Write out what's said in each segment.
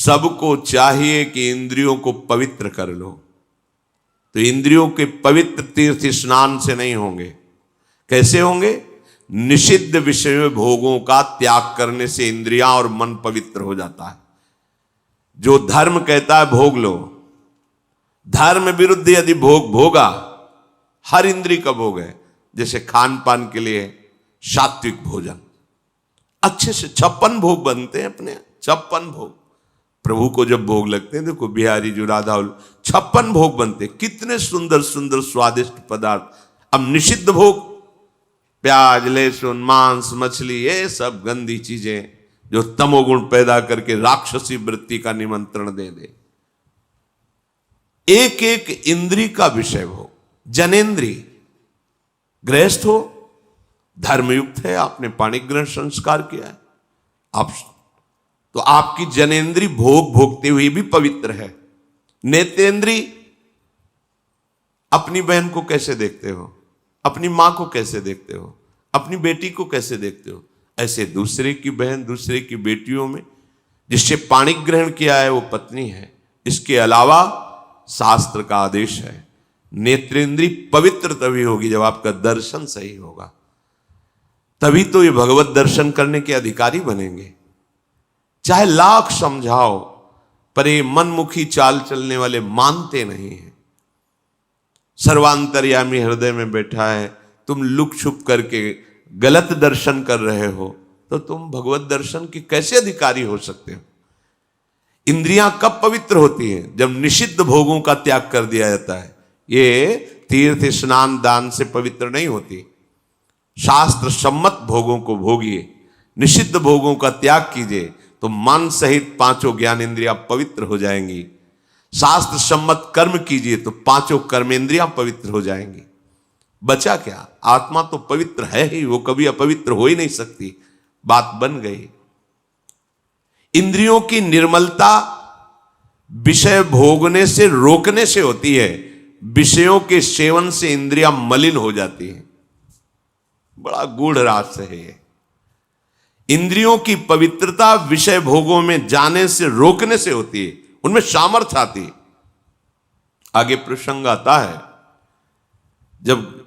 सबको चाहिए कि इंद्रियों को पवित्र कर लो, तो इंद्रियों के पवित्र तीर्थ स्नान से नहीं होंगे। कैसे होंगे? निषिद्ध विषय भोगों का त्याग करने से इंद्रियां और मन पवित्र हो जाता है। जो धर्म कहता है भोग लो, धर्म विरुद्ध यदि भोग भोगा, हर इंद्रिय का भोग है। जैसे खान पान के लिए सात्विक भोजन, अच्छे से 56 भोग बनते हैं अपने, 56 भोग प्रभु को जब भोग लगते हैं, देखो बिहारी जो राधा 56 भोग बनते, कितने सुंदर सुंदर स्वादिष्ट पदार्थ। अब निषिद्ध भोग, प्याज लहसुन मांस मछली, ये सब गंदी चीजें जो तमोगुण पैदा करके राक्षसी वृत्ति का निमंत्रण दे दे। एक एक इंद्री का विषय हो। जनेन्द्री गृहस्थ हो, धर्मयुक्त है, आपने पाणिक ग्रहण संस्कार किया है, आप तो आपकी जनेन्द्री भोग भोगते हुए भी पवित्र है। नेत्रेंद्री, अपनी बहन को कैसे देखते हो, अपनी मां को कैसे देखते हो, अपनी बेटी को कैसे देखते हो, ऐसे दूसरे की बहन दूसरे की बेटियों में जिससे पाणिक ग्रहण किया है वो पत्नी है। इसके अलावा शास्त्र का आदेश है, नेत्रेंद्री पवित्र तभी होगी जब आपका दर्शन सही होगा, तभी तो ये भगवत दर्शन करने के अधिकारी बनेंगे। चाहे लाख समझाओ, पर ये मनमुखी चाल चलने वाले मानते नहीं हैं। सर्वांतर्यामी हृदय में बैठा है, तुम लुक छुप करके गलत दर्शन कर रहे हो, तो तुम भगवत दर्शन के कैसे अधिकारी हो सकते हो? इंद्रियां कब पवित्र होती हैं? जब निषिद्ध भोगों का त्याग कर दिया जाता है। ये तीर्थ स्नान दान से पवित्र नहीं होती। शास्त्र सम्मत भोगों को भोगिए, निषिद्ध भोगों का त्याग कीजिए, तो मन सहित 5 ज्ञान इंद्रियां पवित्र हो जाएंगी। शास्त्र सम्मत कर्म कीजिए तो 5 कर्मेंद्रियां पवित्र हो जाएंगी। बचा क्या? आत्मा तो पवित्र है ही, वो कभी अपवित्र हो ही नहीं सकती। बात बन गई। इंद्रियों की निर्मलता विषय भोगने से रोकने से होती है। विषयों के सेवन से इंद्रियां मलिन हो जाती हैं। बड़ा गूढ़ रहस्य है ये। इंद्रियों की पवित्रता विषय भोगों में जाने से रोकने से होती है, उनमें सामर्थ्य आती है। आगे प्रसंग आता है, जब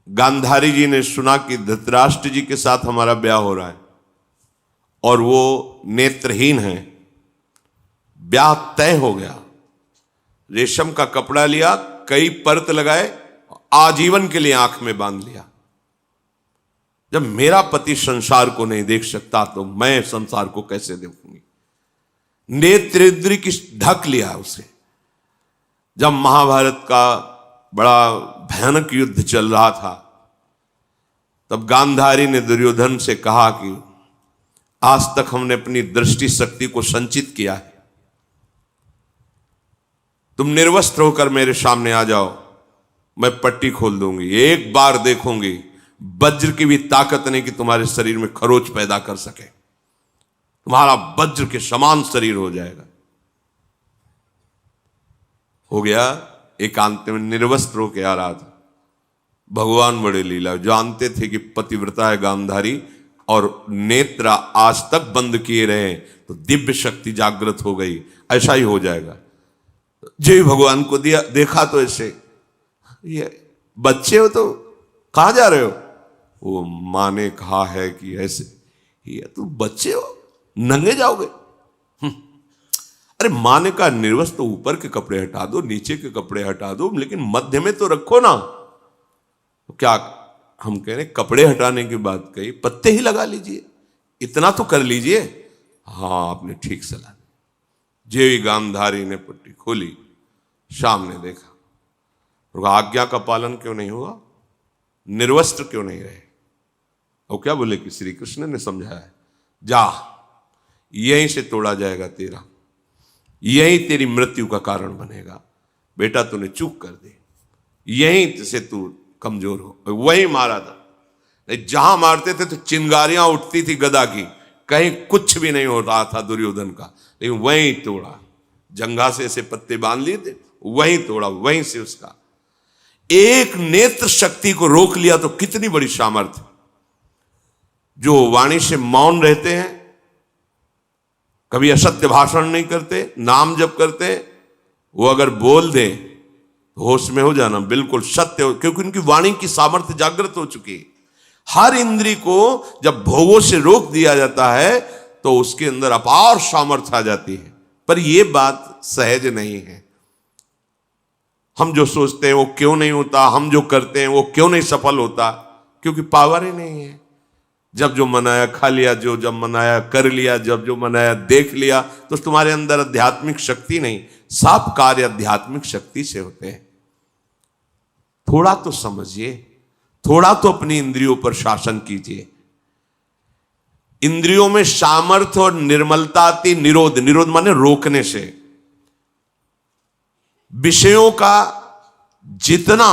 गांधारी जी ने सुना कि धृतराष्ट्र जी के साथ हमारा ब्याह हो रहा है और वो नेत्रहीन है, ब्याह तय हो गया। रेशम का कपड़ा लिया, कई परत लगाए, आजीवन के लिए आंख में बांध लिया। जब मेरा पति संसार को नहीं देख सकता तो मैं संसार को कैसे देखूंगी? नेत्रेंद्री की ढक लिया उसे। जब महाभारत का बड़ा भयानक युद्ध चल रहा था, तब गांधारी ने दुर्योधन से कहा कि आज तक हमने अपनी दृष्टि शक्ति को संचित किया है, तुम निर्वस्त्र होकर मेरे सामने आ जाओ, मैं पट्टी खोल दूंगी, एक बार देखूंगी, वज्र की भी ताकत नहीं कि तुम्हारे शरीर में खरोच पैदा कर सके, तुम्हारा वज्र के समान शरीर हो जाएगा। हो गया। एकांत में निर्वस्त्र होकर आ रहा था। भगवान बड़े लीला, जानते थे कि पतिव्रता है गांधारी और नेत्र आज तक बंद किए रहे तो दिव्य शक्ति जागृत हो गई, ऐसा ही हो जाएगा। जय भगवान को दिया, देखा तो ऐसे, ये बच्चे हो तो कहां जा रहे हो? वो मां ने कहा है कि ऐसे, ये तुम बच्चे हो, नंगे जाओगे? अरे मां ने कहा निर्वस्त्र तो ऊपर के कपड़े हटा दो, नीचे के कपड़े हटा दो, लेकिन मध्य में तो रखो ना। तो क्या हम कह रहे कपड़े हटाने की बात कही, पत्ते ही लगा लीजिए, इतना तो कर लीजिए। हाँ, आपने ठीक सलाह दी। जे गांधारी ने पट्टी खोली, सामने देखा, तो आज्ञा का पालन क्यों नहीं हुआ? निर्वस्त्र क्यों नहीं रहे? और क्या बोले कि श्री कृष्ण ने समझाया है, जा यहीं से तोड़ा जाएगा तेरा, यही तेरी मृत्यु का कारण बनेगा। बेटा तूने चूक कर दी, यहीं से तू कमजोर हो। वहीं मारा था, जहां मारते थे तो चिंगारियां उठती थी गदा की, कहीं कुछ भी नहीं हो रहा था दुर्योधन का, लेकिन वहीं तोड़ा। जंघा से ऐसे पत्ते बांध लिए थे, वहीं तोड़ा, वहीं से उसका एक नेत्र शक्ति को रोक लिया। तो कितनी बड़ी सामर्थ्य। जो वाणी से मौन रहते हैं कभी असत्य भाषण नहीं करते, नाम जप करते, वो अगर बोल दे होश में हो जाना, बिल्कुल सत्य हो, क्योंकि उनकी वाणी की सामर्थ्य जागृत हो चुकी है। हर इंद्री को जब भोगों से रोक दिया जाता है तो उसके अंदर अपार सामर्थ्य आ जाती है। पर यह बात सहज नहीं है। हम जो सोचते हैं वो क्यों नहीं होता, हम जो करते हैं वो क्यों नहीं सफल होता, क्योंकि पावर ही नहीं है। जब जो मनाया खा लिया, जो जब मनाया कर लिया, जब जो मनाया देख लिया, तो तुम्हारे अंदर आध्यात्मिक शक्ति नहीं। सब कार्य आध्यात्मिक शक्ति से होते हैं। थोड़ा तो समझिए, थोड़ा तो अपनी इंद्रियों पर शासन कीजिए। इंद्रियों में सामर्थ्य और निर्मलता आती निरोध, निरोध माने रोकने से। विषयों का जितना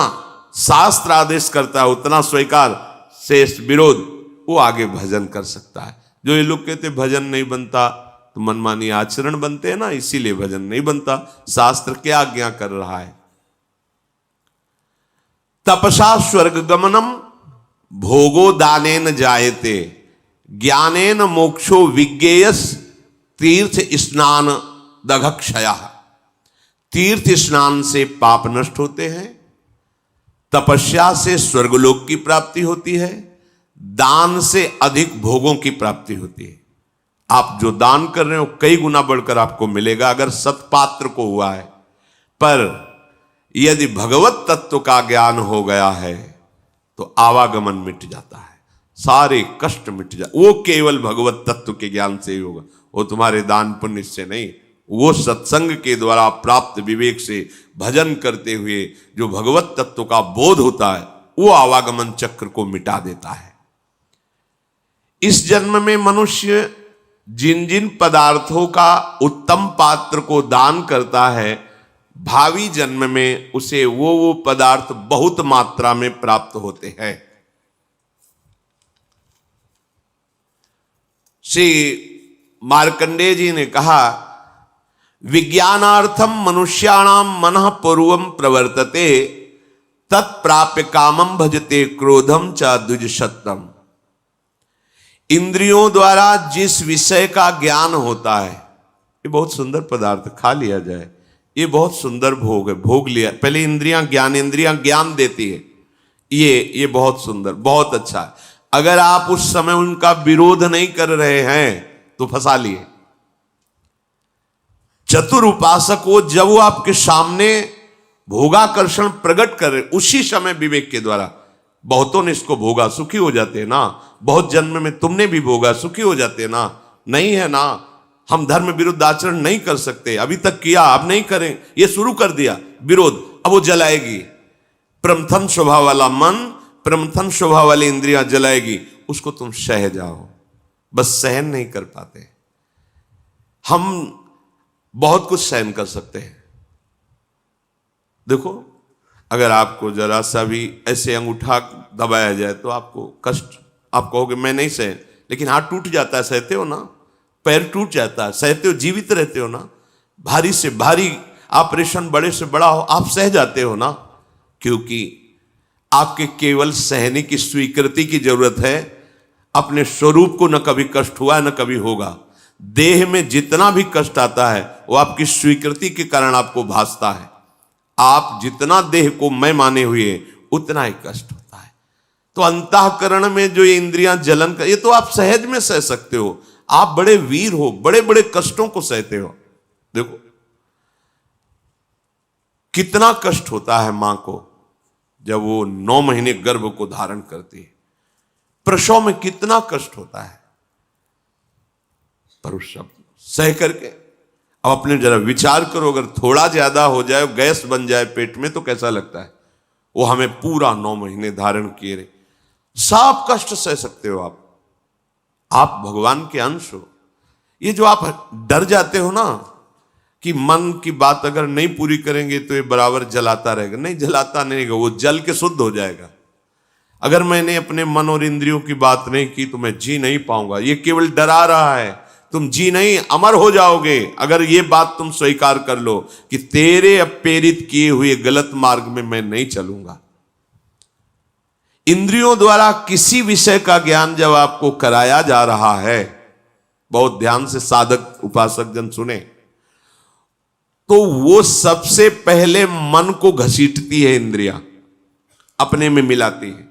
शास्त्र आदेश करता है उतना स्वीकार, शेष विरोध, वो आगे भजन कर सकता है। जो ये लोग कहते भजन नहीं बनता तो मनमानी आचरण बनते हैं ना, इसीलिए भजन नहीं बनता। शास्त्र क्या आज्ञा कर रहा है? तपसा स्वर्ग गमनम भोगो दानेन जायते ज्ञानेन मोक्षो विज्ञेयस तीर्थ स्नान दघक्षया। तीर्थ स्नान से पाप नष्ट होते हैं, तपस्या से स्वर्गलोक की प्राप्ति होती है, दान से अधिक भोगों की प्राप्ति होती है। आप जो दान कर रहे हो कई गुना बढ़कर आपको मिलेगा अगर सत्पात्र को हुआ है। पर यदि भगवत तत्व का ज्ञान हो गया है तो आवागमन मिट जाता है, सारे कष्ट मिट जाते। वो केवल भगवत तत्व के ज्ञान से ही होगा, वो तुम्हारे दान पुण्य से नहीं। वो सत्संग के द्वारा प्राप्त विवेक से भजन करते हुए जो भगवत तत्व का बोध होता है वो आवागमन चक्र को मिटा देता है। इस जन्म में मनुष्य जिन जिन पदार्थों का उत्तम पात्र को दान करता है, भावी जन्म में उसे वो पदार्थ बहुत मात्रा में प्राप्त होते हैं। श्री मार्कंडेय जी ने कहा, विज्ञानार्थम मनुष्याणाम मनः पूर्वम प्रवर्तते तत्प्राप्य कामम भजते क्रोधम च द्विजशतम। इंद्रियों द्वारा जिस विषय का ज्ञान होता है, ये बहुत सुंदर पदार्थ, खा लिया जाए, ये बहुत सुंदर भोग है, भोग लिया, पहले इंद्रियां ज्ञान देती है, ये बहुत सुंदर, बहुत अच्छा है। अगर आप उस समय उनका विरोध नहीं कर रहे हैं तो फंसा लिए। चतुर उपासक वो जब वो आपके सामने भोगाकर्षण प्रकट कर रहे, उसी समय विवेक के द्वारा, बहुतों ने इसको भोगा सुखी हो जाते हैं ना, बहुत जन्म में तुमने भी भोगा सुखी हो जाते हैं ना, नहीं है ना। हम धर्म विरुद्ध आचरण नहीं कर सकते, अभी तक किया अब नहीं करें, ये शुरू कर दिया विरोध, अब वो जलाएगी। प्रमथन स्वभाव वाला मन, प्रमथन स्वभाव वाली इंद्रियां जलाएगी, उसको तुम सह जाओ। बस सहन नहीं कर पाते। हम बहुत कुछ सहन कर सकते हैं। देखो, अगर आपको जरा सा भी ऐसे अंगूठा दबाया जाए तो आपको कष्ट, आप कहोगे मैं नहीं सह, लेकिन हाथ टूट जाता है, सहते हो ना, पैर टूट जाता है, सहते हो, जीवित रहते हो ना। भारी से भारी ऑपरेशन, बड़े से बड़ा हो, आप सह जाते हो ना, क्योंकि आपके केवल सहने की स्वीकृति की जरूरत है। अपने स्वरूप को न कभी कष्ट हुआ न कभी होगा। देह में जितना भी कष्ट आता है वो आपकी स्वीकृति के कारण आपको भासता है। आप जितना देह को मैं माने हुए उतना ही कष्ट होता है। तो अंतःकरण में जो ये इंद्रियां जलन कर, ये तो आप सहज में सह सकते हो। आप बड़े वीर हो, बड़े बड़े कष्टों को सहते हो। देखो कितना कष्ट होता है मां को जब वो 9 महीने गर्भ को धारण करती है। प्रसव में कितना कष्ट होता है, पर उस सब सह करके अब अपने जरा विचार करो, अगर थोड़ा ज्यादा हो जाए, गैस बन जाए पेट में तो कैसा लगता है। वो हमें पूरा 9 महीने धारण किए रहे, सब कष्ट सह सकते हो आप भगवान के अंश हो। ये जो आप डर जाते हो ना कि मन की बात अगर नहीं पूरी करेंगे तो ये बराबर जलाता रहेगा, नहीं जलाता नहीं रहेगा, वो जल के शुद्ध हो जाएगा। अगर मैंने अपने मन और इंद्रियों की बात नहीं की तो मैं जी नहीं पाऊंगा, ये केवल डरा रहा है, तुम जी नहीं अमर हो जाओगे। अगर ये बात तुम स्वीकार कर लो कि तेरे प्रेरित किए हुए गलत मार्ग में मैं नहीं चलूंगा। इंद्रियों द्वारा किसी विषय का ज्ञान जब आपको कराया जा रहा है बहुत ध्यान से साधक उपासक जन सुने, तो वो सबसे पहले मन को घसीटती है इंद्रियां, अपने में मिलाती है,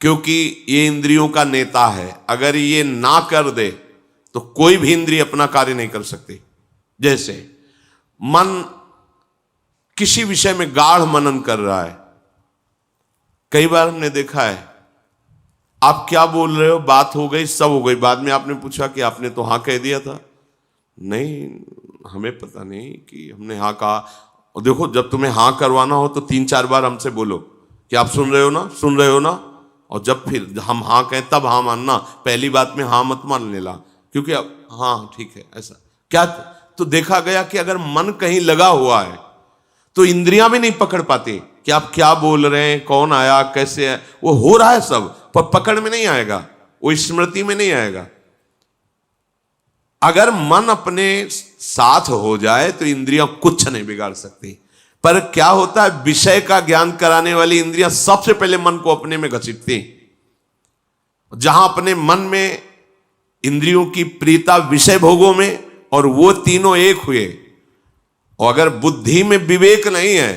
क्योंकि ये इंद्रियों का नेता है। अगर ये ना कर दे तो कोई भी इंद्रिय अपना कार्य नहीं कर सकती। जैसे मन किसी विषय में गाढ़ मनन कर रहा है, कई बार हमने देखा है, आप क्या बोल रहे हो, बात हो गई, सब हो गई, बाद में आपने पूछा कि आपने तो हाँ कह दिया था। नहीं, हमें पता नहीं कि हमने हाँ कहा। और देखो, जब तुम्हें हाँ करवाना हो तो 3-4 बार हमसे बोलो कि आप सुन रहे हो ना, सुन रहे हो ना, और जब फिर हम हाँ कहें तब हाँ मानना, पहली बात में हाँ मत मान लेना, क्योंकि अब हाँ ठीक है ऐसा क्या। तो देखा गया कि अगर मन कहीं लगा हुआ है तो इंद्रियां भी नहीं पकड़ पाती कि आप क्या बोल रहे हैं, कौन आया, कैसे है, वो हो रहा है सब, पर पकड़ में नहीं आएगा, वो स्मृति में नहीं आएगा। अगर मन अपने साथ हो जाए तो इंद्रियां कुछ नहीं बिगाड़ सकती। पर क्या होता है, विषय का ज्ञान कराने वाली इंद्रियां सबसे पहले मन को अपने में घसीटती। जहां अपने मन में इंद्रियों की प्रीता विषय भोगों में, और वो तीनों एक हुए, और अगर बुद्धि में विवेक नहीं है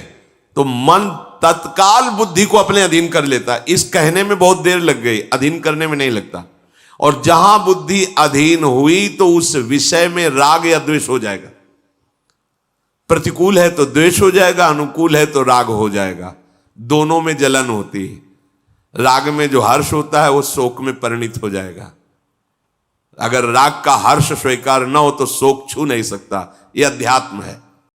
तो मन तत्काल बुद्धि को अपने अधीन कर लेता है। इस कहने में बहुत देर लग गई, अधीन करने में नहीं लगता। और जहां बुद्धि अधीन हुई तो उस विषय में राग या द्वेष हो जाएगा। प्रतिकूल है तो द्वेष हो जाएगा, अनुकूल है तो राग हो जाएगा। दोनों में जलन होती है। राग में जो हर्ष होता है वो शोक में परिणित हो जाएगा। अगर राग का हर्ष स्वीकार न हो तो शोक छू नहीं सकता। यह अध्यात्म है।